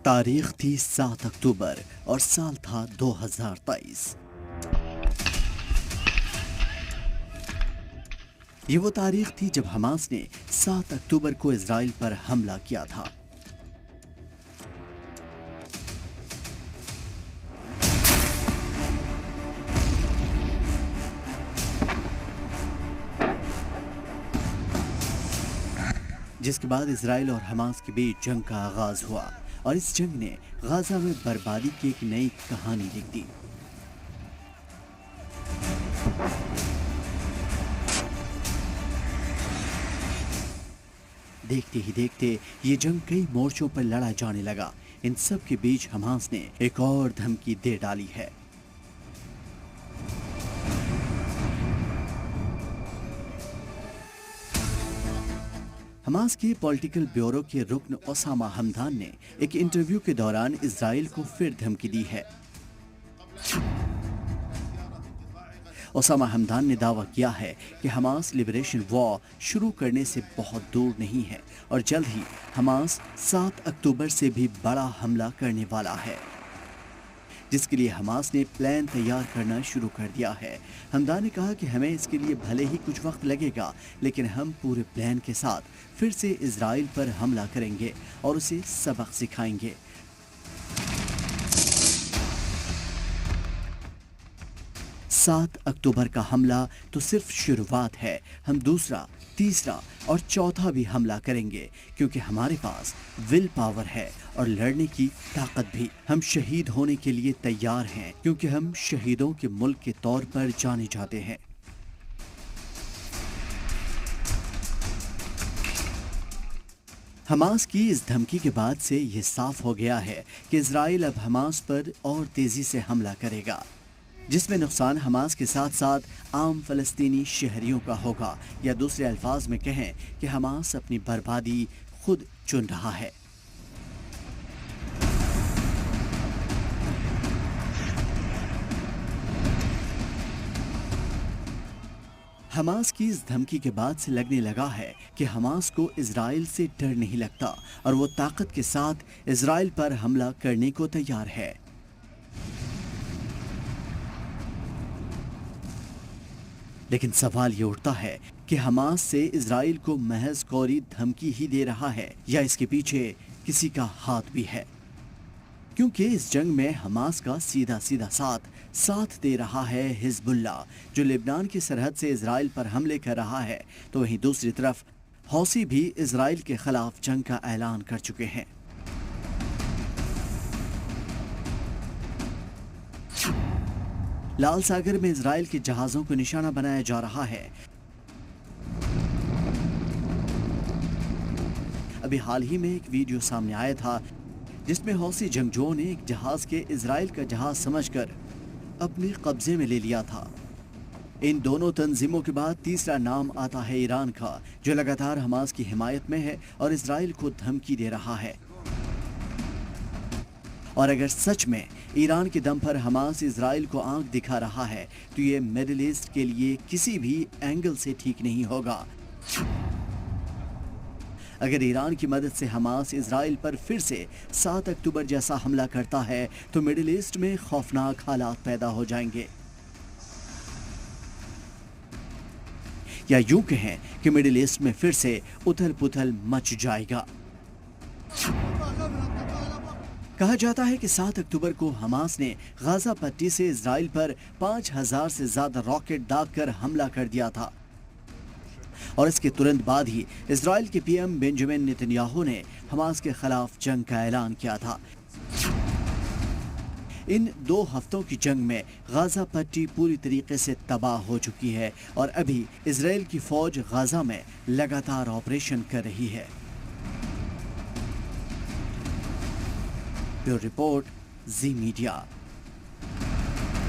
तारीख थी 7 अक्टूबर और साल था 2023। ये वो तारीख थी जब हमास ने 7 अक्टूबर को इजराइल पर हमला किया था। जिसके बाद इजराइल और हमास के बीच जंग का आगाज हुआ और इस जंग ने गाजा में बर्बादी की एक नई कहानी लिख दी। देखते ही देखते ये जंग कई मोर्चों पर लड़ा जाने लगा। इन सब के बीच हमास ने एक और धमकी दे डाली है। हमास के पॉलिटिकल ब्यूरो के रुकन ओसामा हमदान ने एक इंटरव्यू के दौरान इजराइल को फिर धमकी दी है। ओसामा हमदान ने दावा किया है कि हमास लिबरेशन वॉर शुरू करने से बहुत दूर नहीं है और जल्द ही हमास 7 अक्टूबर से भी बड़ा हमला करने वाला है, जिसके लिए हमास ने प्लान तैयार करना शुरू कर दिया है। हमदान ने कहा कि हमें इसके लिए भले ही कुछ वक्त लगेगा, लेकिन हम पूरे प्लान के साथ फिर से इजराइल पर हमला करेंगे और उसे सबक सिखाएंगे। सात अक्टूबर का हमला तो सिर्फ शुरुआत है। हम दूसरा, तीसरा और चौथा भी हमला करेंगे, क्योंकि हमारे पास विल पावर है और लड़ने की ताकत भी। हम शहीद होने के लिए तैयार हैं, क्योंकि हम शहीदों के मुल्क के तौर पर जाने जाते हैं। हमास की इस धमकी के बाद से यह साफ हो गया है कि इजराइल अब हमास पर और तेजी से हमला करेगा, जिसमें नुकसान हमास के साथ साथ आम फलस्तीनी शहरियों का होगा, या दूसरे अल्फाज में कहें कि हमास अपनी बर्बादी खुद चुन रहा है। हमास की इस धमकी के बाद से लगने लगा है कि हमास को इजराइल से डर नहीं लगता और वो ताकत के साथ इजराइल पर हमला करने को तैयार है। लेकिन सवाल ये उठता है कि हमास से इजराइल को महज कोरी धमकी ही दे रहा है या इसके पीछे किसी का हाथ भी है, क्योंकि इस जंग में हमास का सीधा सीधा साथ दे रहा है हिजबुल्लाह, जो लेबनान की सरहद से इजराइल पर हमले कर रहा है। तो वहीं दूसरी तरफ हौसी भी इजराइल के खिलाफ जंग का ऐलान कर चुके हैं। लाल सागर में इजराइल के जहाजों को निशाना बनाया जा रहा है। अभी हाल ही में एक वीडियो सामने आया था जिसमें हौसी जंगजुओं ने एक जहाज के इजराइल का जहाज समझकर अपने कब्जे में ले लिया था। इन दोनों तंजीमों के बाद तीसरा नाम आता है ईरान का, जो लगातार हमास की हिमायत में है और इजराइल को धमकी दे रहा है। और अगर सच में ईरान के दम पर हमास इजराइल को आंख दिखा रहा है तो ये मिडिल ईस्ट के लिए किसी भी एंगल से ठीक नहीं होगा। अगर ईरान की मदद से हमास इजराइल पर फिर से 7 अक्टूबर जैसा हमला करता है तो मिडिल ईस्ट में खौफनाक हालात पैदा हो जाएंगे, या यूं कहें कि मिडिल ईस्ट में फिर से उथल पुथल मच जाएगा। कहा जाता है कि 7 अक्टूबर को हमास ने गाजा पट्टी से इजराइल पर 5000 से ज्यादा रॉकेट दागकर हमला कर दिया था और इसके तुरंत बाद ही इजराइल के पीएम बेंजामिन नेतन्याहू ने हमास के खिलाफ जंग का ऐलान किया था। इन 2 हफ्तों की जंग में गाजा पट्टी पूरी तरीके से तबाह हो चुकी है और अभी इजराइल की फौज गाजा में लगातार ऑपरेशन कर रही है। ब्यूरो रिपोर्ट, जी मीडिया।